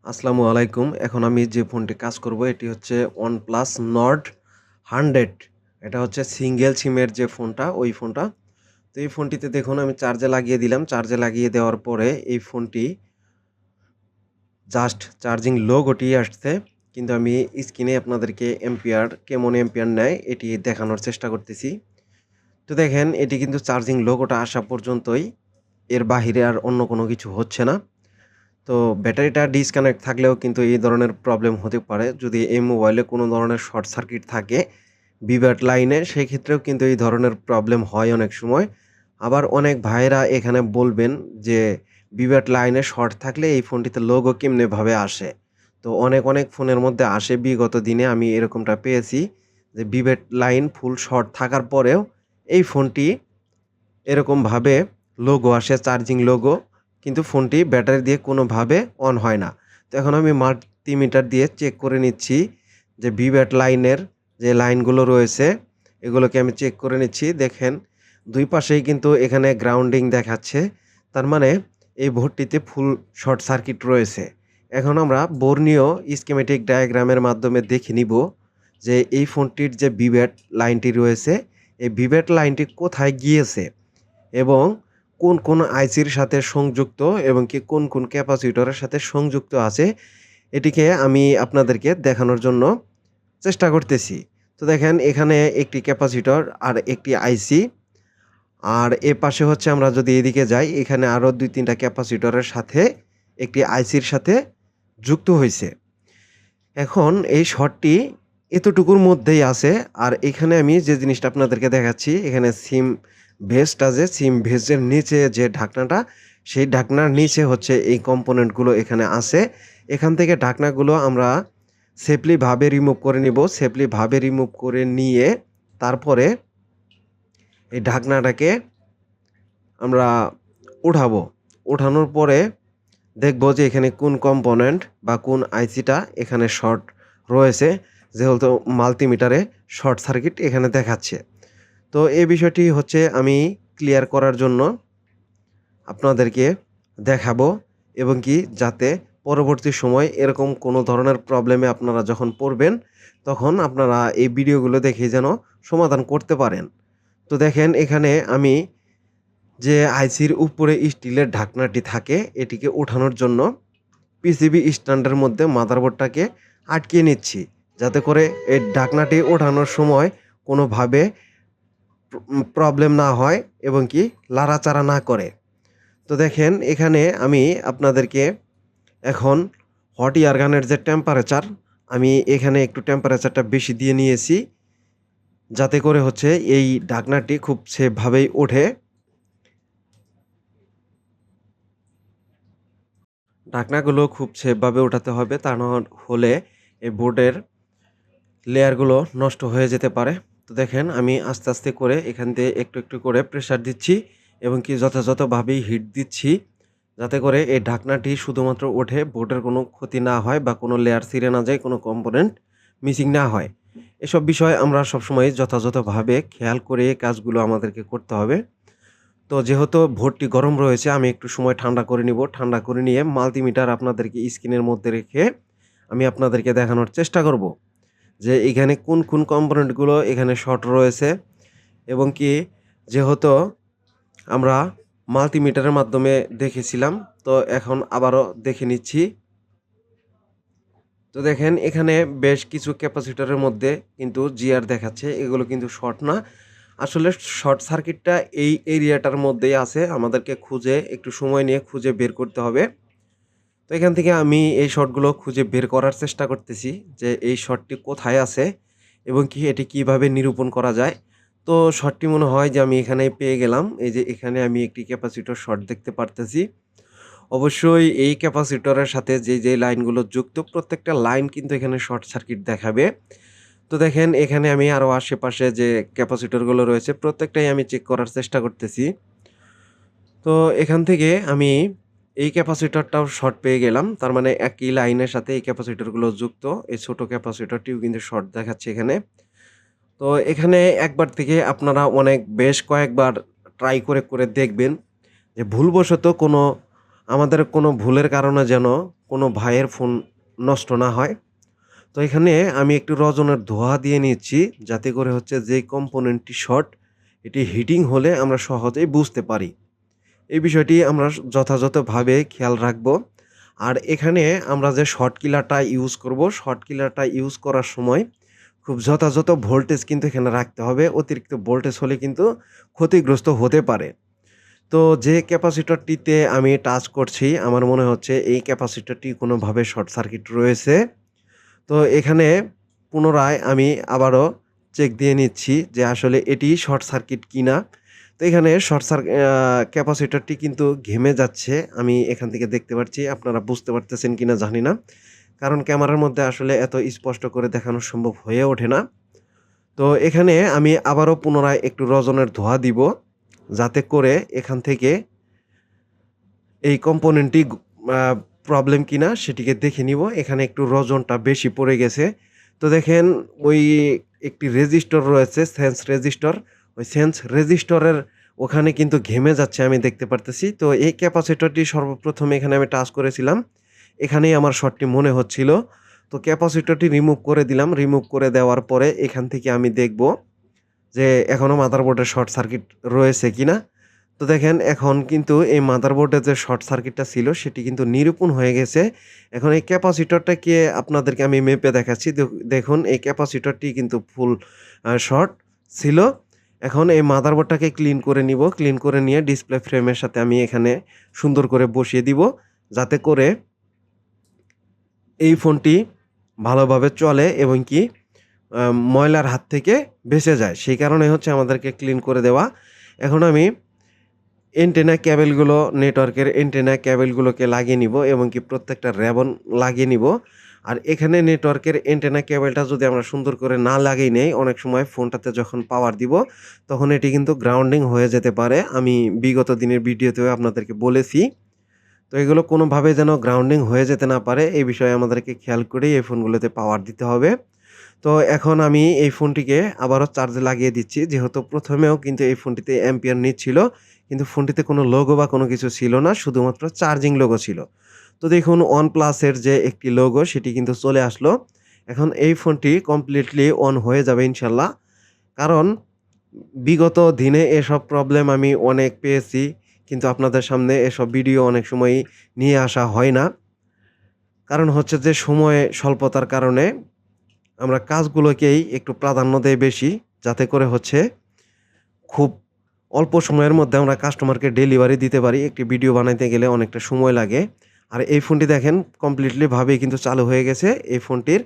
আসসালামু আলাইকুম। এখন আমি যে ফোনটি কাজ করব এটি হচ্ছে OnePlus Nord 100। এটা হচ্ছে সিঙ্গেল সিমের যে ফোনটা, ওই ফোনটা। তো এই ফোনটিতে দেখুন আমি চার্জে লাগিয়ে দিলাম। চার্জে লাগিয়ে দেওয়ার পরে এই ফোনটি জাস্ট চার্জিং লো ঘটিয়ে আসছে। কিন্তু আমি স্ক্রিনে আপনাদেরকে এম্পিয়ার কেমন এম্পিয়ার নেয় এটি দেখানোর চেষ্টা করতেছি। তো দেখেন এটি কিন্তু চার্জিং লোগোটা আসা পর্যন্তই, এর বাহিরে আর অন্য কোনো কিছু হচ্ছে না। তো ব্যাটারিটা ডিসকানেক্ট থাকলেও কিন্তু এই ধরনের প্রবলেম হতে পারে। যদি এই মোবাইলে কোনো ধরনের শর্ট সার্কিট থাকে ভিভ্যাট লাইনে, সেক্ষেত্রেও কিন্তু এই ধরনের প্রবলেম হয় অনেক সময়। আবার অনেক ভাইয়েরা এখানে বলবেন যে ভিভ্যাট লাইনে শর্ট থাকলে এই ফোনটিতে লোগো কেমনেভাবে আসে? তো অনেক ফোনের মধ্যে আসে, বিগত দিনে আমি এরকমটা পেয়েছি যে ভিভ্যাট লাইন ফুল শর্ট থাকার পরেও এই ফোনটি এরকমভাবে লোগো আসে, চার্জিং লোগো। কিন্তু ফোনটি ব্যাটারি দিয়ে কোনোভাবে অন হয় না। তো এখন আমি মাল্টিমিটার দিয়ে চেক করে নিচ্ছি যে ভিভ্যাট লাইনের যে লাইনগুলো রয়েছে, এগুলোকে আমি চেক করে নিচ্ছি। দেখেন ২ পাশেই কিন্তু এখানে গ্রাউন্ডিং দেখাচ্ছে। তার মানে এই বোর্ডটিতে ফুল শর্ট সার্কিট রয়েছে। এখন আমরা বর্ণীয় স্কিমেটিক ডায়াগ্রামের মাধ্যমে দেখে নিব যে এই ফোনটির যে ভিভ্যাট লাইনটি রয়েছে, এই ভিভ্যাট লাইনটি কোথায় গিয়েছে এবং কোন আইসির সাথে সংযুক্ত এবং কি কোন ক্যাপাসিটরের সাথে সংযুক্ত আছে, এটিকে আমি আপনাদেরকে দেখানোর জন্য চেষ্টা করতেছি। তো দেখেন এখানে একটি ক্যাপাসিটর আর একটি আইসি, আর এপাশে হচ্ছে আমরা যদি এদিকে যাই, এখানে আরও ২-৩ টা ক্যাপাসিটরের সাথে একটি আইসির সাথে যুক্ত হইছে। এখন এই শর্টটি এতটুকুর মধ্যেই আছে। আর এখানে আমি যে জিনিসটা আপনাদেরকে দেখাচ্ছি, এখানে সিম ভেজটা, যে সিম ভেজের নিচে যে ঢাকনাটা, সেই ঢাকনার নিচে হচ্ছে এই কম্পোনেন্টগুলো এখানে আছে। এখান থেকে ঢাকনাগুলো আমরা সেফলিভাবে রিমুভ করে নিব। সেফলিভাবে রিমুভ করে নিয়ে তারপরে এই ঢাকনাটাকে আমরা উঠাবো। উঠানোর পরে দেখব যে এখানে কোন কম্পোনেন্ট বা কোন আইসিটা এখানে শর্ট রয়েছে, যেহেতু মাল্টিমিটারে শর্ট সার্কিট এখানে দেখাচ্ছে। তো এই বিষয়টি হচ্ছে আমি ক্লিয়ার করার জন্য আপনাদেরকে দেখাবো, এবং কি যাতে পরবর্তী সময় এরকম কোনো ধরনের প্রবলেমে আপনারা যখন পড়বেন, তখন আপনারা এই ভিডিওগুলো দেখে যেন সমাধান করতে পারেন। তো দেখেন এখানে আমি যে আইসির উপরে স্টিলের ঢাকনাটি থাকে, এটিকে ওঠানোর জন্য পিসিবি স্ট্যান্ডের মধ্যে মাদারবোর্ডটাকে আটকিয়ে নিচ্ছি, যাতে করে এই ঢাকনাটি ওঠানোর সময় কোনোভাবে প্রবলেম না হয় এবং কি লাড়াচাড়া না করে। তো দেখেন এখানে আমি আপনাদেরকে এখন হট এয়ার গানের যে টেম্পারেচার, আমি এখানে একটু টেম্পারেচারটা বেশি দিয়ে নিয়েছি, যাতে করে হচ্ছে এই ঢাকনাটি খুব সেফভাবেই ওঠে। ঢাকনাগুলো খুব সেফভাবে ওঠাতে হবে, তা না হলে এই বোর্ডের লেয়ারগুলো নষ্ট হয়ে যেতে পারে। তো দেখেন আমি আস্তে করে এখান দিয়ে একটু করে প্রেসার দিচ্ছি এবং কি যথাযথভাবেই হিট দিচ্ছি, যাতে করে এই ঢাকনাটি শুধুমাত্র ওঠে, বোর্ডের কোনো ক্ষতি না হয় বা কোনো লেয়ার ছিঁড়ে না যায়, কোনো কম্পোনেন্ট মিসিং না হয়। এসব বিষয় আমরা সবসময় যথাযথভাবে খেয়াল করে কাজগুলো আমাদেরকে করতে হবে। তো যেহেতু বোর্ডটি গরম রয়েছে, আমি একটু সময় ঠান্ডা করে নিব। ঠান্ডা করে নিয়ে মাল্টিমিটার আপনাদেরকে স্ক্রিনের মধ্যে রেখে আমি আপনাদেরকে দেখানোর চেষ্টা করব যে এখানে কোন কম্পোনেন্টগুলো এখানে শর্ট রয়েছে, এবং কি যেহেতু আমরা মাল্টিমিটারের মাধ্যমে দেখেছিলাম, তো এখন আবারও দেখে নিচ্ছি। তো দেখেন এখানে বেশ কিছু ক্যাপাসিটরের মধ্যে কিন্তু জিআর দেখাচ্ছে, এগুলো কিন্তু শর্ট না। আসলে শর্ট সার্কিটটা এই এরিয়াটার মধ্যেই আছে, আমাদেরকে খুঁজে একটু সময় নিয়ে খুঁজে বের করতে হবে। তো এখান থেকে আমি এই শর্টগুলো খুঁজে বের করার চেষ্টা করতেছি যে এই শর্টটি কোথায় আছে এবং কি এটি কিভাবে নিরূপণ করা যায়। তো শর্টটি মনে হয় যে আমি এখানে পেয়ে গেলাম। এই যে এখানে আমি একটি ক্যাপাসিটর শর্ট দেখতে পারতেছি। অবশ্যই এই ক্যাপাসিটরের সাথে যে লাইনগুলো যুক্ত, প্রত্যেকটা লাইন কিন্তু এখানে শর্ট সার্কিট দেখাবে। তো দেখেন এখানে আমি আরও আশেপাশে যে ক্যাপাসিটরগুলো রয়েছে প্রত্যেকটাই আমি চেক করার চেষ্টা করতেছি। তো এখান থেকে আমি এই ক্যাপাসিটরটাও শর্ট পেয়ে গেলাম। তার মানে একই লাইনের সাথে এই ক্যাপাসিটরগুলো যুক্ত। এই ছোট ক্যাপাসিটরটিও কিন্তু শর্ট দেখাচ্ছে এখানে। তো এখানে একবার থেকে আপনারা বেশ কয়েকবার ট্রাই করে দেখবেন যে ভুলবশত কোনো আমাদের কোনো ভুলের কারণে যেন কোনো ভাইয়ের ফোন নষ্ট না হয়। তো এখানে আমি একটু রজনের ধোঁয়া দিয়ে নিচ্ছি, যাতে করে হচ্ছে যে কম্পোনেন্টটি শর্ট এটি হিটিং হলে আমরা সহজেই বুঝতে পারি। এই বিষয়টি আমরা যথাযথভাবে খেয়াল রাখবো। আর এখানে আমরা যে শর্ট কিলারটা ইউজ করব, শর্ট কিলারটা ইউজ করার সময় খুব যথাযথ ভোল্টেজ কিন্তু এখানে রাখতে হবে। অতিরিক্ত ভোল্টেজ হলে কিন্তু ক্ষতিগ্রস্ত হতে পারে। তো যে ক্যাপাসিটরটিতে আমি টাচ করছি, আমার মনে হচ্ছে এই ক্যাপাসিটরটি কোনোভাবে শর্ট সার্কিট রয়েছে। তো এখানে পুনরায় আমি আবারও চেক দিয়ে নিচ্ছি যে আসলে এটি শর্ট সার্কিট কিনা। তো এখানে ক্যাপাসিটরটি কিন্তু ঘেমে যাচ্ছে। আমি এখান থেকে দেখতে পাচ্ছি। আপনারা বুঝতে পারতেছেন কিনা জানি না। কারণ ক্যামেরার মধ্যে আসলে এত স্পষ্ট করে দেখানো সম্ভব হয়ে ওঠে না। তো এখানে আমি আবারও পুনরায় একটু রজনের ধোঁয়া দিব, যাতে করে এখান থেকে এই কম্পোনেন্টটি আ প্রবলেম কিনা সেটিকে দেখে নিব। এখানে একটু রজনটা বেশি পড়ে গেছে। তো দেখেন ওই একটি রেজিস্টর রয়েছে, সেন্স রেজিস্টর। ওই সেন্স রেজিস্টরের ওখানে কিন্তু ঘেমে যাচ্ছে আমি দেখতে পারতেছি। তো এই ক্যাপাসিটরটি সর্বপ্রথম এখানে আমি টাচ করেছিলাম। এখানেই আমার শর্টটি মনে হচ্ছিল। তো ক্যাপাসিটরটি রিমুভ করে দিলাম। রিমুভ করে দেওয়ার পরে এখান থেকে আমি দেখব যে এখনো মাদারবোর্ডে শর্ট সার্কিট রয়েছে কিনা। তো দেখেন এখন কিন্তু এই মাদারবোর্ডে যে শর্ট সার্কিটটা ছিল সেটি কিন্তু নিরূপণ হয়ে গেছে। এখন এই ক্যাপাসিটরটাকে আপনাদেরকে আমি মেপে দেখাচ্ছি। দেখুন এই ক্যাপাসিটরটি কিন্তু ফুল শর্ট ছিল। এখন এই মাদারবোর্ডটাকে ক্লিন করে নিব। ক্লিন করে নিয়ে ডিসপ্লে ফ্রেমের সাথে আমি এখানে সুন্দর করে বসিয়ে দিব, যাতে করে এই ফোনটি ভালোভাবে চলে এবং কি ময়লার হাত থেকে বেঁচে যায়। সেই কারণে হচ্ছে আমাদেরকে ক্লিন করে দেওয়া। এখন আমি এন্টেনা কেবলগুলো, নেটওয়ার্কের এন্টেনা কেবলগুলোকে লাগিয়ে নিব এবং কি প্রত্যেকটা রেবন লাগিয়ে নিব। আর এখানে নেটওয়ার্কের এন্টেনা কেবলটা যদি আমরা সুন্দর করে না লাগিয়ে নেই, অনেক সময় ফোনটাতে যখন পাওয়ার দিব তখন এটি কিন্তু গ্রাউন্ডিং হয়ে যেতে পারে। আমি বিগত দিনের ভিডিওতেও আপনাদেরকে বলেছি। তো এগুলো কোনোভাবে যেন গ্রাউন্ডিং হয়ে যেতে না পারে, এই বিষয়ে আমাদেরকে খেয়াল করেই এই ফোনগুলোতে পাওয়ার দিতে হবে। তো এখন আমি এই ফোনটিকে আবারও চার্জে লাগিয়ে দিচ্ছি। যেহেতু প্রথমেও কিন্তু এই ফোনটিতে অ্যাম্পিয়ার নিচ্ছিল, কিন্তু ফোনটিতে কোনো লোগো বা কোনো কিছু ছিল না, শুধুমাত্র চার্জিং লোগো ছিল। তো দেখুন OnePlus এর যে একটি লোগো সেটি কিন্তু চলে আসলো। এখন এই ফোনটি কমপ্লিটলি অন হয়ে যাবে ইনশাল্লাহ। কারণ বিগত দিনে এসব প্রবলেম আমি অনেক পেয়েছি, কিন্তু আপনাদের সামনে এসব ভিডিও অনেক সময়ই নিয়ে আসা হয় না। কারণ হচ্ছে যে সময় স্বল্পতার কারণে আমরা কাজগুলোকেই একটু প্রাধান্য দেই বেশি, যাতে করে হচ্ছে খুব অল্প সময়ের মধ্যে আমরা কাস্টমারকে ডেলিভারি দিতে পারি। একটি ভিডিও বানাইতে গেলে অনেকটা সময় লাগে। আর এই ফোনটি দেখেন কমপ্লিটলি ভাবেই কিন্তু চালু হয়ে গেছে। এই ফোনটির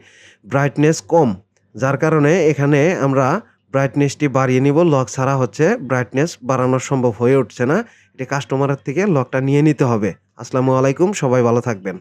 ব্রাইটনেস কম, যার কারণে এখানে আমরা ব্রাইটনেসটি বাড়িয়ে নিব। লক ছাড়া হচ্ছে ব্রাইটনেস বাড়ানো সম্ভব হয়ে উঠছে না। এটি কাস্টমারের থেকে লকটা নিয়ে নিতে হবে। আসসালামু আলাইকুম, সবাই ভালো থাকবেন।